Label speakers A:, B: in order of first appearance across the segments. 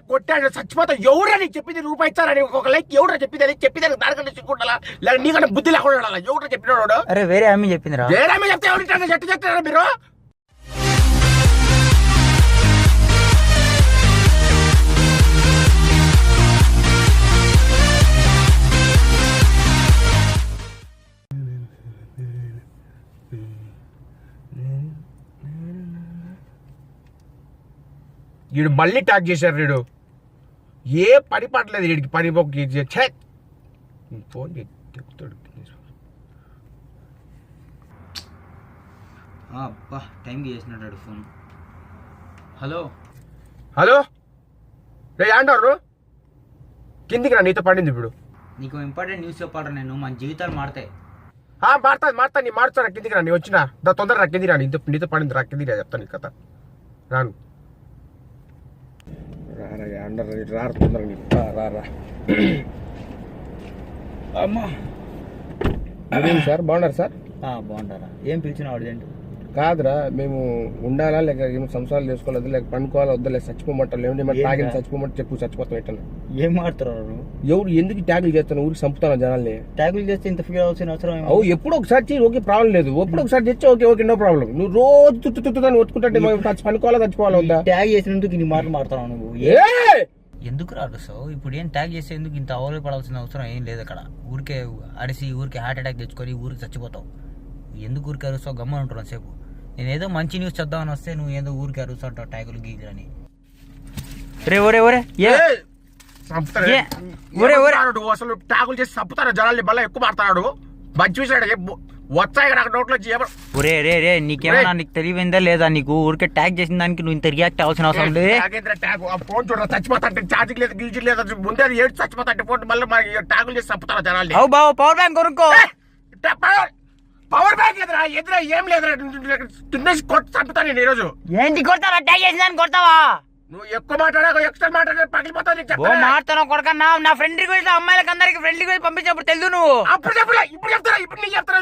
A: కొట్టాడు చచ్చిపోతా. ఎవరా నీకు చెప్పింది రూపాయి ఇచ్చారని ఒక లైక్ ఎవరా చెప్పింది చెప్పింది దానికంటే చిక్కుంటా లేక నీకంటే బుద్ధి లేకుండా ఎవరు చెప్పినాడు?
B: అరే వేరే ఆమె చెప్పిందిరా.
A: వేరే ఆమె చెప్తే ఎవరు చెట్టు చెప్తారా మీరు? వీడు మళ్ళీ ట్యాగ్ చేశారు. వీడు ఏ పని పట్టలేదు వీడికి. పని ఫోన్ చెప్తాడు.
B: అబ్బా టైంకి చేసినాడు ఫోన్. హలో
A: హలో రే అంటారు కిందికి రా, నీతో పడింది ఇప్పుడు.
B: నీకు ఇంపార్టెంట్ న్యూస్ చెప్పాలరా. నేను మన జీవితాలు మారుతాయి.
A: మారుతా నీ మార్చుతా. కిందికి రా, నీ వచ్చినా తొందర రా కిందికి రా. నీతో పడింది రా కిందికి రా, చెప్తాను నీ కథ. రాను రారా తొందరగా రా.
B: అమ్మా
A: సార్ బాగున్నారు సార్?
B: బాగుంటారా? ఏం పిలిచినావు అర్జెంట్?
A: కాదురా, మేము ఉండాలా లేక ఏమో సంసారాలు చేసుకోలేదు లేక పండుకోవాలా వద్దా లేక చచ్చిపోమంటారు ఏమంటే తాగిన చచ్చిపోమంటే చెప్పు చచ్చిపోతాం ఎట్లా?
B: ఏం మాట్లాడుతున్నారు? ఎవరు
A: ఎందుకు ట్యాగులు చేస్తాను? ఊరికి చంపుతాను జనాల్ని.
B: ట్యాగులు చేస్తే ఇంత ఫీల్ అవ్వాల్సిన అవసరం?
A: ఎప్పుడు ఒకసారి చేయి, ఓకే ప్రాబ్లం లేదు. ఎప్పుడు ఒకసారి తెచ్చి ఓకే నో ప్రాబ్లం. నువ్వు రోజు తుట్టుతాను ఒత్తుకుంటే పనుకోవాలా చచ్చిపోవాలా వద్దా?
B: ట్యాగ్ చేసినందుకు నీ మాటలు మారుతావు నువ్వు. ఎందుకు రాదు సో ఇప్పుడు ఏం ట్యాగ్ చేస్తే ఎందుకు ఇంత అవలు పడాల్సిన అవసరం ఏం లేదు. అక్కడ ఊరికే అరిసి ఊరికే హార్ట్ అటాక్ తెచ్చుకొని ఊరికి చచ్చిపోతావు. ఎందుకు ఊరికి అరుస్తావు? గమ్మ ఉంటున్నావు సేపు. నేను ఏదో మంచి న్యూస్ చెప్దామని వస్తే నువ్వు ఏదో ఊరికి అరుస్తావు ట్యాగులు గీగులు అని.
A: అసలు ట్యాగులు చేసి చంపుతారు జనాల్ని. మళ్ళీ ఎక్కువ మాట్లాడు మంచి విషయం వచ్చాయి నాకు నోట్లో.
B: రే నీకేమన్నా నీకు తెలియదా లేదా? నీకు ఊరికే ట్యాగ్ చేసిన దానికి నువ్వు ఇంత రియాక్ట్ అవ్వాల్సిన అవసరం లేదు.
A: ఫోన్ చూడ చచ్చిపోతా అంటే ఛార్జింగ్ లేదు గీజింగ్ లేదు ముందే అది ఏడు చచ్చిపోతా అంటే ఫోన్ మళ్ళీ ట్యాగులు చేసి చంపుతారా జనాల్ని?
B: పవర్ బ్యాంక్ కొనుక్కో.
A: పవర్ బ్యాంక్ ఎదురా ఏం లేదు తినేసి కొట్టి చంపుతాను నేను ఈరోజు.
B: ఏంటి కొడతావా? ట్యాగ్ చేసిన దాన్ని కొడతావా?
A: నువ్వు ఎక్కువ మాట్లాడా ఎక్స్ట్రా మాట్లాడే పగిలిపోతావు.
B: మాట్లాడతాను కొడకన్నా. నా ఫ్రెండ్ రిక్వెస్ట్ అమ్మాయిలకు అందరికి ఫ్రెండ్ రిక్వెస్ట్ పంపించినప్పుడు తెలుసు నువ్వు.
A: అప్పుడు చెప్పలే ఇప్పుడు చెప్తారా? ఇప్పుడు నీకు చెప్తారా?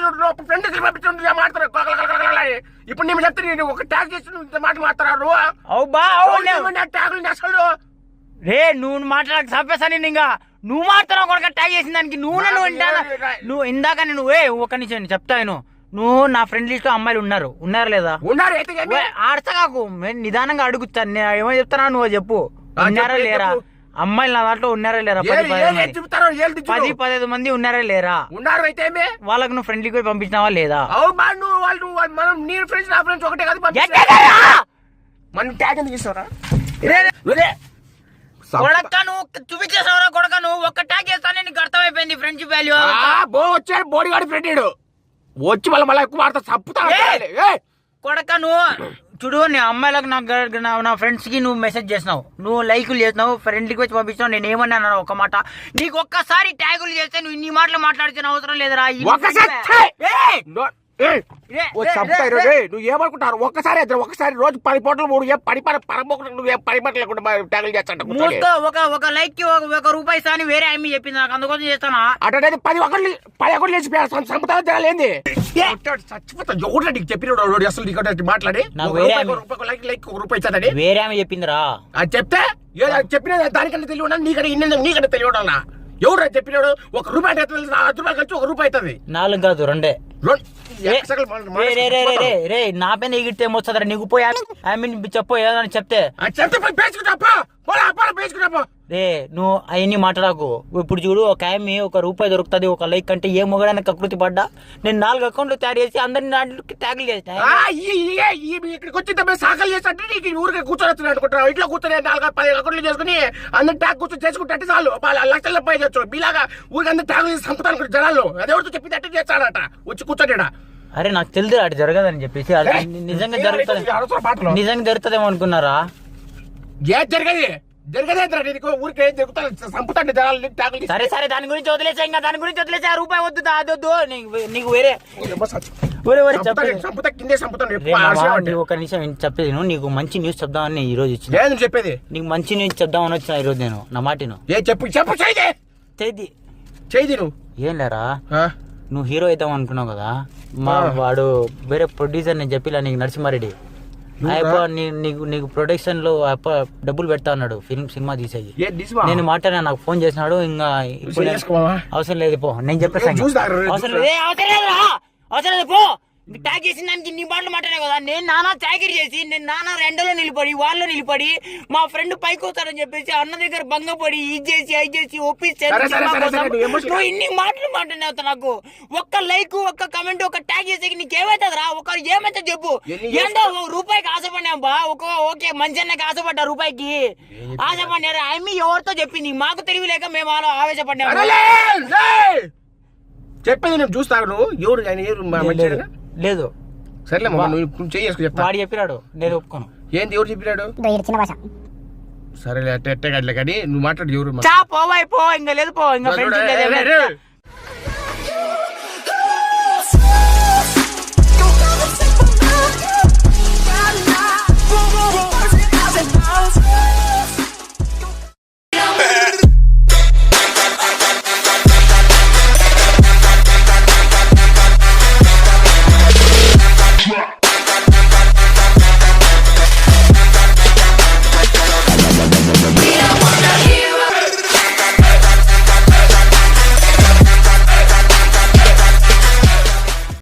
A: ఫ్రెండ్ పంపించు మాట్లాడు. ఇప్పుడు నేను చెప్తే నేను ఒక ట్యాగ్ చేసి మాట మాట్లాడారు. అసలు
B: రే నువ్వు మాట్లాడక చంపేస్తాను ఇంకా. నువ్వు మాట్లాడుతున్నావు కొడక ట్యాగ్ చేసిన దానికి. నువ్వు ఇందాక నేను ఒక నిమిషం చెప్తాను. నువ్వు నా ఫ్రెండ్ లిస్ట్ లో అమ్మాయిలు ఉన్నారా లేదా? ఆడతాకు నిదానంగా అడుగుతాను. నేను ఏమో చెప్తానా నువ్వు చెప్పు. ఉన్నారా లేరా అమ్మాయిలు నా దాంట్లో? ఉన్నారా లేరా? 10-15 మంది ఉన్నారా లేరా?
A: ఉన్నారు. అయితే
B: వాళ్ళకు నువ్వు ఫ్రెండ్ లిక్విడ్ పంపించినావా లేదా? కొడక నువ్వు చూపించేసావరా? కొడక నువ్వు ఒక్క ట్యాగ్ చేస్తానే నీకు అర్థమైపోయింది ఫ్రెండ్షిప్ వాల్యూ.
A: వచ్చాడు బోడిగాడి ఫ్రెండ్ వచ్చి మళ్ళీ ఎక్కువ వాడతా చంపుతా.
B: కొడక నువ్వు చూడు, నీ అమ్మాయిలకు నా ఫ్రెండ్స్ కి నువ్వు మెసేజ్ చేసినావు, నువ్వు లైకులు చేసినావు, ఫ్రెండ్ రిక్వెస్ట్ పంపించినావు. నేను ఏమన్నా ఒక మాట, నీకు ఒక్కసారి ట్యాగులు చేస్తే నువ్వు ఇన్ని మాటలు మాట్లాడాల్సిన అవసరం లేదురా.
A: నువ్వు ఏమనుకుంటారు? ఒక్కసారి రోజు 10 పూటలు 3 నువ్వు 10 లేకుండా ట్యాగులు చేస్తాను.
B: ఒక లైక్ కి 1 రూపాయి ఇస్తాను వేరే ఆమె చెప్పింది నాకు, అందుకోసం చేస్తానా?
A: అంటే 10 ఒకటి లేచి చంపుతా జనాలేంది చచ్చిపోతా. ఎవరు నీకు చెప్పిన అసలు నీకు మాట్లాడి లైక్ 1 రూపాయి ఇచ్చాదని
B: వేరే ఆమె చెప్పిందిరా.
A: అది చెప్తే చెప్పిన దానికంటే తెలియ ఉండాలి, నీకంటే తెలియ ఉండాలా? ఎవరు చెప్పినాడు? 1 రూపాయి 10 రూపాయలు కలిసి 1 రూపాయి అవుతుంది.
B: 4 కాదు 2. నా పైన ఎగిరితే ఏమొస్తుందా? నీకు పోయి చెప్పు ఏదని చెప్తే రే నువ్వు అవన్నీ మాట్లాడకు. ఇప్పుడు చూడు, ఒక ఆమె 1 రూపాయి దొరుకుతుంది, 1 లైక్ అంటే ఏ మొగడానికి కకృతి పడ్డా నేను 4 అకౌంట్లు తయారు చేసి అందరిని దాంట్లోకి ట్యాగులు చేస్తా.
A: ఇక్కడికి వచ్చి సాకలు చేస్తే నీకు ఊరికి కూర్చొని అనుకుంటున్నావు. ఇంట్లో కూర్చొని 4-10 అకౌంట్లు చేసుకుని అందరు ట్యాగ్ కూర్చొని చేసుకుంటే చాలు, లక్షల పై చేయొచ్చు. మీలాగా ఊరికి అందరు ట్యాగులు చేసి చంపుతాను జనాలు. అదెవరితో చెప్పింది అట్టే చేస్తాడట వచ్చి కూర్చొని.
B: అరే నాకు తెలియదు అటు జరగదని చెప్పేసి. నిజంగా జరుగుతుందేమో అనుకున్నారా?
A: ఊరికే చంపుతాండి జనాలు.
B: సరే దాని గురించి వదిలేసా, ఇంకా దాని గురించి వదిలేసా. రూపాయి వద్దు అదొద్దు నీకు వేరే ఒక నిమిషం చెప్పేది. నీకు మంచి న్యూస్ చెప్దామని ఈ రోజు ఇచ్చిన.
A: చెప్పేది
B: నీకు మంచి న్యూస్ చెప్దామని వచ్చిన ఈ రోజు నేను. నా మాటను
A: చేయి. నువ్వు
B: ఏం లేరా, నువ్వు హీరో అవుతావు అనుకున్నావు కదా. వాడు వేరే ప్రొడ్యూసర్ నేను చెప్పిలా నీకు, నరసింహారెడ్డి అయ్యప్ప నీకు ప్రొటెక్షన్ లో అప్ప డబ్బులు పెడతా అన్నాడు సినిమా తీసేయి. నేను మాట్లాడినా, నాకు ఫోన్ చేసినాడు. ఇంకా ఇప్పుడు అవసరం లేదు పో, నేను చెప్పేసాను. అవసరం లేదు పో. ట్యాగ్ చేసిన దానికి నీ మాటలు మాట్లాడే కదా. నేను నానా చాకరీ చేసి, నేను నానా రెండలో నిలబడి, వాళ్ళు నిలబడి, మా ఫ్రెండ్ పైకి వస్తారని చెప్పేసి అన్న దగ్గర భంగపడి, ఇది చేసి అది చేసి ఒప్పిస్తే నువ్వు ఇన్ని మాటలు మాట్లాడినావు. నాకు ఒక్క లైక్, ఒక్క కమెంట్, ఒక ట్యాగ్ చేసేకి నీకేమైతుంది రా? ఒక ఏమైతే చెప్పు. ఏంటో రూపాయికి ఆశపడినా బా, ఓకే మంచి అన్నకి ఆశపడ్డా, రూపాయికి ఆశపడినారు. ఆమె ఎవరితో చెప్పింది? మాకు తెలియలేక మేము ఆవేశపడ్డాము.
A: చెప్పేది నేను చూస్తాను. ఎవరు
B: లేదు
A: సరేలే నువ్వు చేసుకు చెప్తా.
B: వాడు చెప్పినాడు, నేను ఒప్పుకోను.
A: ఏంది ఎవరు చెప్పినాడు? సరేలే అట్టే కానీ నువ్వు మాట్లాడు. ఎవరు
B: పోవాయి పో, ఇంకా లేదు పో, ఇంకా